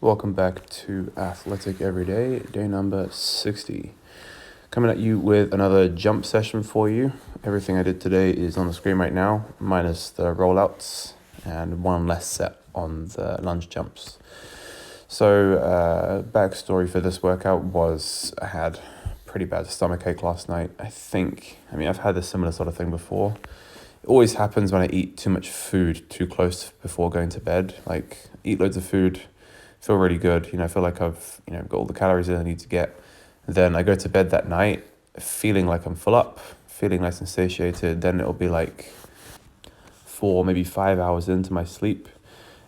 Welcome back to Athletic Everyday, day number 60. Coming at you with another jump session for you. Everything I did today is on the screen right now, minus the rollouts and one less set on the lunge jumps. So, backstory for this workout was I had pretty bad stomachache last night. I've had a similar sort of thing before. It always happens when I eat too much food too close before going to bed. Like, eat loads of food, feel really good, I feel like I've, got all the calories in I need to get. Then I go to bed that night feeling like I'm full up, feeling nice and satiated. Then it'll be like 4, maybe 5 hours into my sleep,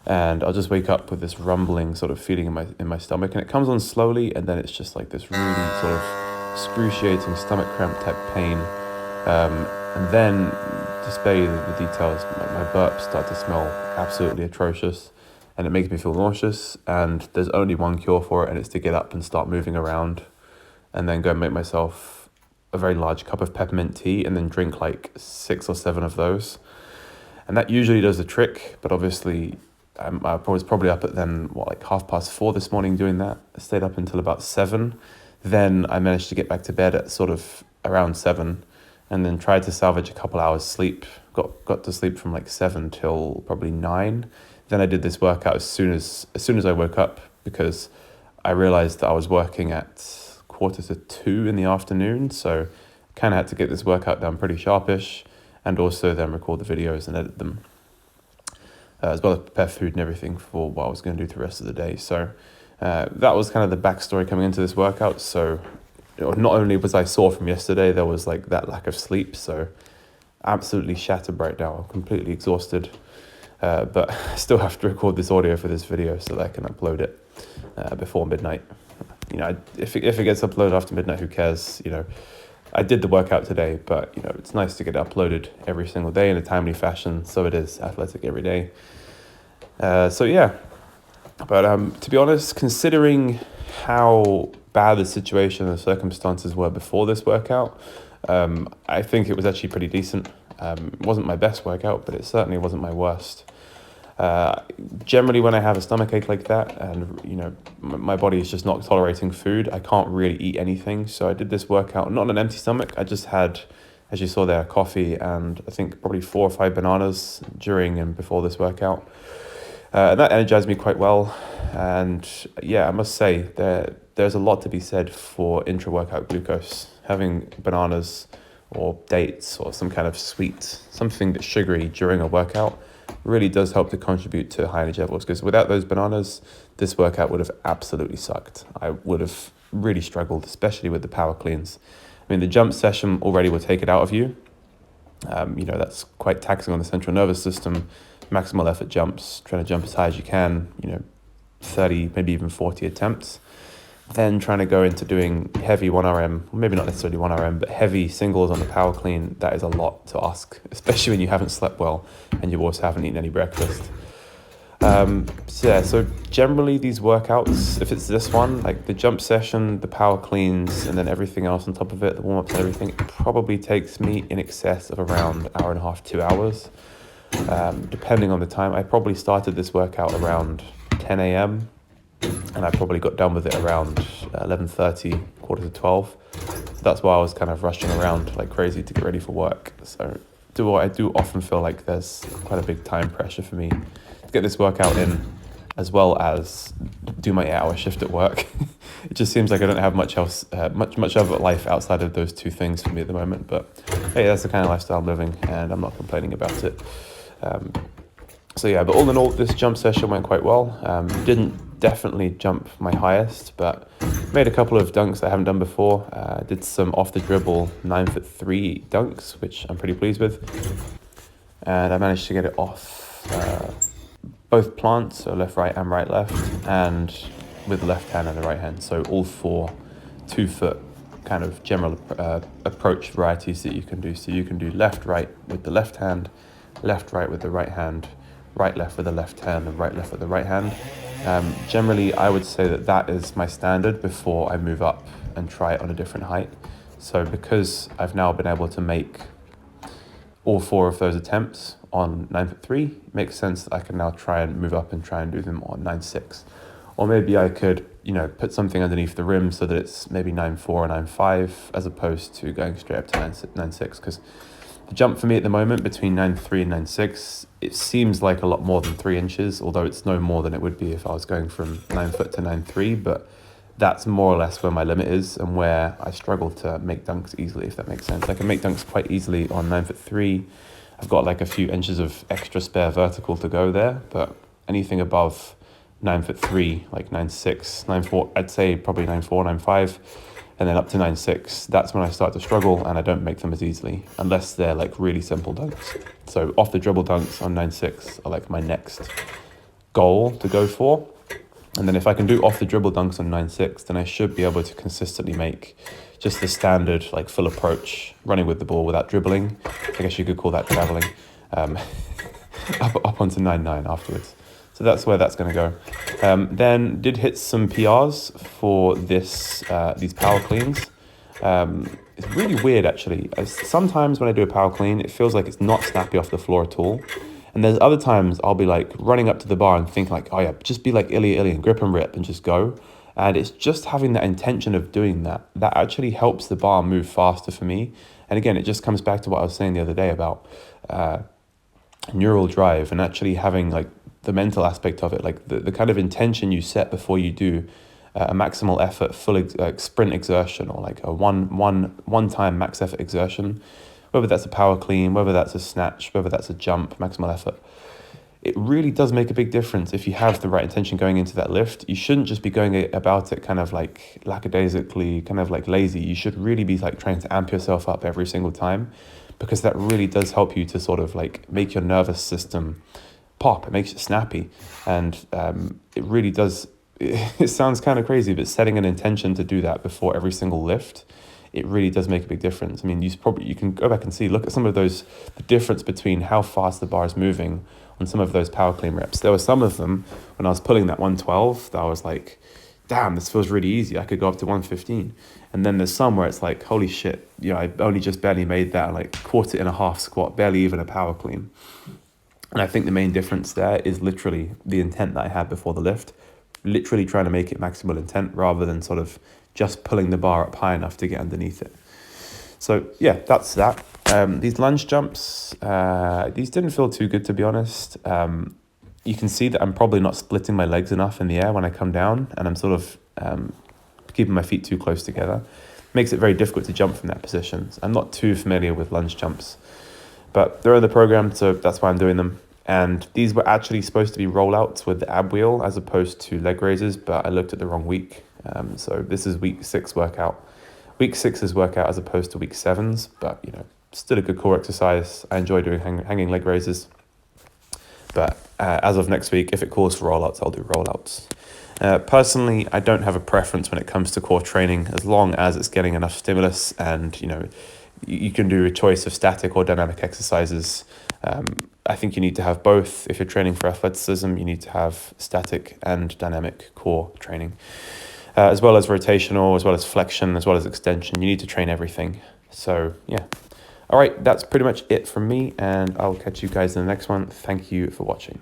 and I'll just wake up with this rumbling sort of feeling in my stomach, and it comes on slowly, and then it's just like this really sort of excruciating stomach cramp type pain. And then, to spare you the details, my burps start to smell absolutely atrocious, and it makes me feel nauseous, and there's only one cure for it, and it's to get up and start moving around, and then go and make myself a very large cup of peppermint tea, and then drink like 6 or 7 of those. And that usually does the trick, but obviously I was probably up at then, 4:30 this morning doing that. I stayed up until about 7. Then I managed to get back to bed at sort of around 7, and then tried to salvage a couple hours sleep. Got to sleep from like 7 till probably 9. Then I did this workout as soon as I woke up, because I realized that I was working at 1:45 in the afternoon. So kind of had to get this workout done pretty sharpish, and also then record the videos and edit them, as well as prepare food and everything for what I was going to do the rest of the day. So that was kind of the backstory coming into this workout. So not only was I sore from yesterday, there was like that lack of sleep. So absolutely shattered right now. I'm completely exhausted. But I still have to record this audio for this video so that I can upload it before midnight. If it gets uploaded after midnight, who cares? I did the workout today, but it's nice to get it uploaded every single day in a timely fashion. So it is Athletic Every Day. So yeah, but to be honest, considering how bad the situation and the circumstances were before this workout, I think it was actually pretty decent. It wasn't my best workout, but it certainly wasn't my worst. Generally, when I have a stomachache like that, and my body is just not tolerating food, I can't really eat anything. So I did this workout not on an empty stomach. I just had, as you saw there, coffee and I think probably 4 or 5 bananas during and before this workout. And that energized me quite well. And yeah, I must say there's a lot to be said for intra-workout glucose. Having bananas or dates or some kind of sweet, something that's sugary during a workout really does help to contribute to high energy levels, because without those bananas, this workout would have absolutely sucked. I would have really struggled, especially with the power cleans. The jump session already will take it out of you. That's quite taxing on the central nervous system. Maximal effort jumps, trying to jump as high as you can, 30, maybe even 40 attempts. Then trying to go into doing heavy 1RM, maybe not necessarily 1RM, but heavy singles on the power clean. That is a lot to ask, especially when you haven't slept well and you also haven't eaten any breakfast. So generally these workouts, if it's this one, like the jump session, the power cleans, and then everything else on top of it, the warm-ups and everything, it probably takes me in excess of around 1.5 to 2 hours, depending on the time. I probably started this workout around 10 a.m. and I probably got done with it around 11:30, 1:45. So that's why I was kind of rushing around like crazy to get ready for work. So I do often feel like there's quite a big time pressure for me to get this workout in, as well as do my 8-hour shift at work. It just seems like I don't have much else, much of a life outside of those two things for me at the moment. But hey, that's the kind of lifestyle I'm living, and I'm not complaining about it. So yeah, but all in all, this jump session went quite well. Didn't definitely jump my highest, but made a couple of dunks I haven't done before. Did some off the dribble 9'3" dunks, which I'm pretty pleased with. And I managed to get it off both plants, so left, right, and right, left, and with the left hand and the right hand. So all 4 2-foot kind of general approach varieties that you can do. So you can do left, right with the left hand, left, right with the right hand, right, left with the left hand, and right, left with the right hand. Generally, I would say that is my standard before I move up and try it on a different height. So because I've now been able to make all 4 of those attempts on 9'3", it makes sense that I can now try and move up and try and do them on 9'6", Or maybe I could, put something underneath the rim so that it's maybe 9.4 or 9.5 as opposed to going straight up to 9.6. Because the jump for me at the moment between 9.3 and 9.6, it seems like a lot more than 3 inches, although it's no more than it would be if I was going from 9 foot to 9.3. But that's more or less where my limit is and where I struggle to make dunks easily, if that makes sense. I can make dunks quite easily on 9'3". I've got like a few inches of extra spare vertical to go there, but anything above 9'3", like 9'6", 9'4", I'd say probably 9'4", 9'5", and then up to 9'6", that's when I start to struggle and I don't make them as easily, unless they're like really simple dunks. So off the dribble dunks on 9'6" are like my next goal to go for. And then if I can do off the dribble dunks on 9'6", then I should be able to consistently make just the standard like full approach running with the ball without dribbling. I guess you could call that traveling, up onto 9'9" afterwards. So that's where that's going to go. Then did hit some PRs for these power cleans. It's really weird actually. Sometimes when I do a power clean, it feels like it's not snappy off the floor at all. And there's other times I'll be like running up to the bar and think like, oh yeah, just be like Ilya and grip and rip and just go. And it's just having that intention of doing that actually helps the bar move faster for me. And again, it just comes back to what I was saying the other day about neural drive and actually having like the mental aspect of it, like the kind of intention you set before you do a maximal effort full sprint exertion or like a one time max effort exertion. Whether that's a power clean, whether that's a snatch, whether that's a jump, maximal effort, it really does make a big difference if you have the right intention going into that lift. You shouldn't just be going about it kind of like lackadaisically, kind of like lazy. You should really be like trying to amp yourself up every single time, because that really does help you to sort of like make your nervous system pop. It makes it snappy. And it really does, it sounds kind of crazy, but setting an intention to do that before every single lift, it really does make a big difference. I mean, you can go back and look at some of those, the difference between how fast the bar is moving on some of those power clean reps. There were some of them when I was pulling that 112 that I was like, damn, this feels really easy. I could go up to 115. And then there's some where it's like, holy shit, I only just barely made that, like quarter and a half squat, barely even a power clean. And I think the main difference there is literally the intent that I had before the lift, literally trying to make it maximal intent rather than sort of just pulling the bar up high enough to get underneath it. So yeah, that's that. These lunge jumps, these didn't feel too good, to be honest. You can see that I'm probably not splitting my legs enough in the air when I come down, and I'm sort of keeping my feet too close together. Makes it very difficult to jump from that position. I'm not too familiar with lunge jumps, but they're in the program, so that's why I'm doing them. And these were actually supposed to be rollouts with the ab wheel as opposed to leg raises, but I looked at the wrong week. So this is week 6 workout. Week 6's workout as opposed to week 7's, but still a good core exercise. I enjoy doing hanging leg raises. But as of next week, if it calls for rollouts, I'll do rollouts. Personally, I don't have a preference when it comes to core training, as long as it's getting enough stimulus and you can do a choice of static or dynamic exercises. I think you need to have both. If you're training for athleticism, you need to have static and dynamic core training, as well as rotational, as well as flexion, as well as extension. You need to train everything. So yeah. All right, that's pretty much it from me, and I'll catch you guys in the next one. Thank you for watching.